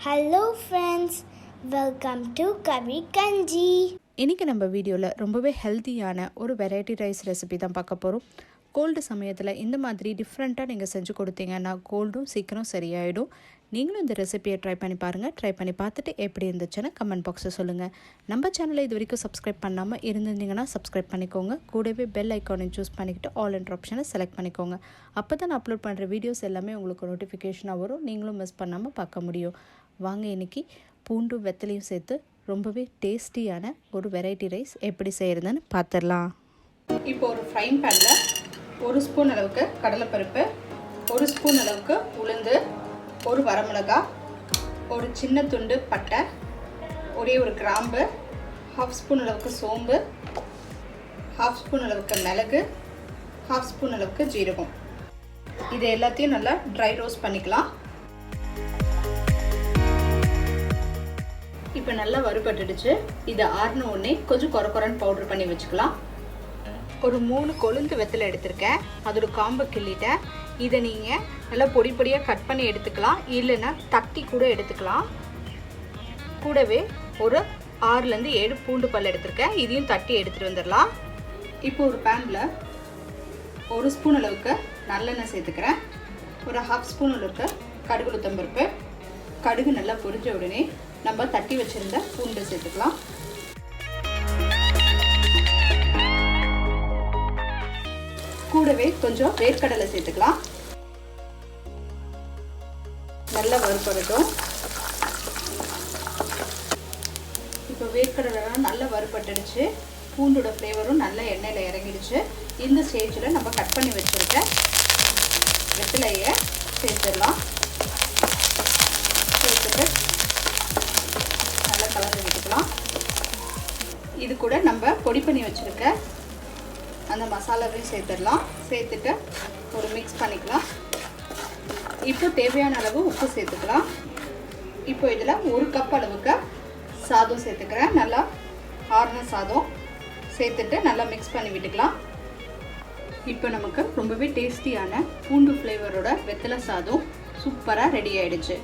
Hello friends, welcome to Karikanchi. இன்றைக்கி நம்ம வீடியோவில் ரொம்பவே ஹெல்த்தியான ஒரு வெரைட்டி ரைஸ் ரெசிபி தான் பார்க்க போகிறோம். கோல்டு சமயத்தில் இந்த மாதிரி டிஃப்ரெண்ட்டாக நீங்கள் செஞ்சு கொடுத்தீங்கன்னா கோல்டும் சீக்கிரம் சரியாயிடும். நீங்களும் இந்த ரெசிபியை ட்ரை பண்ணி பாருங்கள். ட்ரை பண்ணி பார்த்துட்டு எப்படி இருந்துச்சுன்னு கமெண்ட் பாக்ஸில் சொல்லுங்கள். நம்ம சேனலை இது வரைக்கும் சப்ஸ்கிரைப் பண்ணாமல் இருந்திருந்தீங்கன்னா சப்ஸ்கிரைப் பண்ணிக்கோங்க. கூடவே பெல் ஐக்கானை சூஸ் பண்ணிக்கிட்டு ஆல் என்ற ஆப்ஷனை செலக்ட் பண்ணிக்கோங்க. அப்போ தான் நான் அப்லோட் பண்ணுற வீடியோஸ் எல்லாமே உங்களுக்கு நோட்டிஃபிகேஷனாக வரும். நீங்களும் மிஸ் பண்ணாமல் பார்க்க முடியும். வாங்க இன்றைக்கி பூண்டும் வெத்தலையும் சேர்த்து ரொம்பவே டேஸ்டியான ஒரு வெரைட்டி ரைஸ் எப்படி செய்கிறதுன்னு பார்த்துடலாம். இப்போ ஒரு ஃப்ரைங் பேனில் 1 ஸ்பூன் அளவுக்கு கடலைப்பருப்பு, 1 ஸ்பூன் அளவுக்கு உளுந்து, ஒரு வரமிளகாய், ஒரு சின்ன துண்டு பட்டை, ஒரே ஒரு கிராம்பு, 1/2 ஸ்பூன் அளவுக்கு சோம்பு, 1/2 ஸ்பூன் அளவுக்கு மிளகு, 1/2 ஸ்பூன் அளவுக்கு ஜீரகம். இது எல்லாத்தையும் நல்லா ட்ரை ரோஸ்ட் பண்ணிக்கலாம். இப்போ நல்லா வறுபட்டுடுச்சு. இதை ஆறின உடனே கொஞ்சம் கொரன்னு பவுடர் பண்ணி வச்சுக்கலாம். ஒரு 3 கொழுந்து வெத்தலை எடுத்திருக்கேன். அதோட காம்பை கிள்ளிட்டேன். இதை நீங்கள் நல்லா பொடி பொடியாக கட் பண்ணி எடுத்துக்கலாம், இல்லைன்னா தட்டி கூட எடுத்துக்கலாம். கூடவே ஒரு 6லேருந்து 7 பூண்டு பல் எடுத்திருக்கேன். இதையும் தட்டி எடுத்துகிட்டு வந்துடலாம். இப்போ ஒரு பேனில் 1 ஸ்பூன் அளவுக்கு நல்லெண்ணெய் சேர்த்துக்கிறேன். ஒரு 1/2 ஸ்பூன் அளவுக்கு கடுகு உளுத்தம்பருப்பு. கடுகு நல்லா பொரிஞ்ச உடனே நம்ம தட்டி வச்சுருந்த பூண்டு சேர்த்துக்கலாம். கூடவே கொஞ்சம் வேர்க்கடலை சேர்த்துக்கலாம். நல்லா வறுபடட்டும். இப்போ வேர்க்கடலைலாம் நல்லா வறுபட்டுடுச்சு. பூண்டோட ஃப்ளேவரும் நல்ல எண்ணெயில் இறங்கிடுச்சு. இந்த ஸ்டேஜில் நம்ம கட் பண்ணி வச்சுருக்க வெத்தலையை சேர்த்துடலாம். சேர்த்துட்டு நல்லா கலந்து விட்டுக்கலாம். இது கூட நம்ம பொடி பண்ணி வச்சுருக்க அந்த மசாலாவையும் சேர்த்துடலாம். சேர்த்துட்டு ஒரு மிக்ஸ் பண்ணிக்கலாம். இப்போ தேவையான அளவு உப்பு சேர்த்துக்கலாம். இப்போ இதில் 1 கப் அளவுக்கு சாதம் சேர்த்துக்கிறேன். நல்லா ஆறின சாதம் சேர்த்துட்டு நல்லா மிக்ஸ் பண்ணி விட்டுக்கலாம். இப்போ நமக்கு ரொம்பவே டேஸ்டியான பூண்டு ஃப்ளேவரோட வெத்தலை சாதம் சூப்பராக ரெடி ஆகிடுச்சு.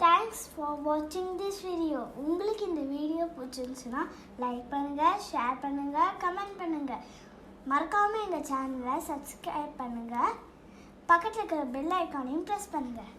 Thanks for watching this video. உங்களுக்கு இந்த வீடியோ பிடிச்சிருந்துச்சுன்னா லைக் பண்ணுங்கள், ஷேர் பண்ணுங்கள், கமெண்ட் பண்ணுங்கள். மறக்காமல் எங்கள் சேனலை சப்ஸ்கிரைப் பண்ணுங்கள். பக்கத்தில் இருக்கிற பெல் ஐக்கானையும் ப்ரெஸ் பண்ணுங்கள்.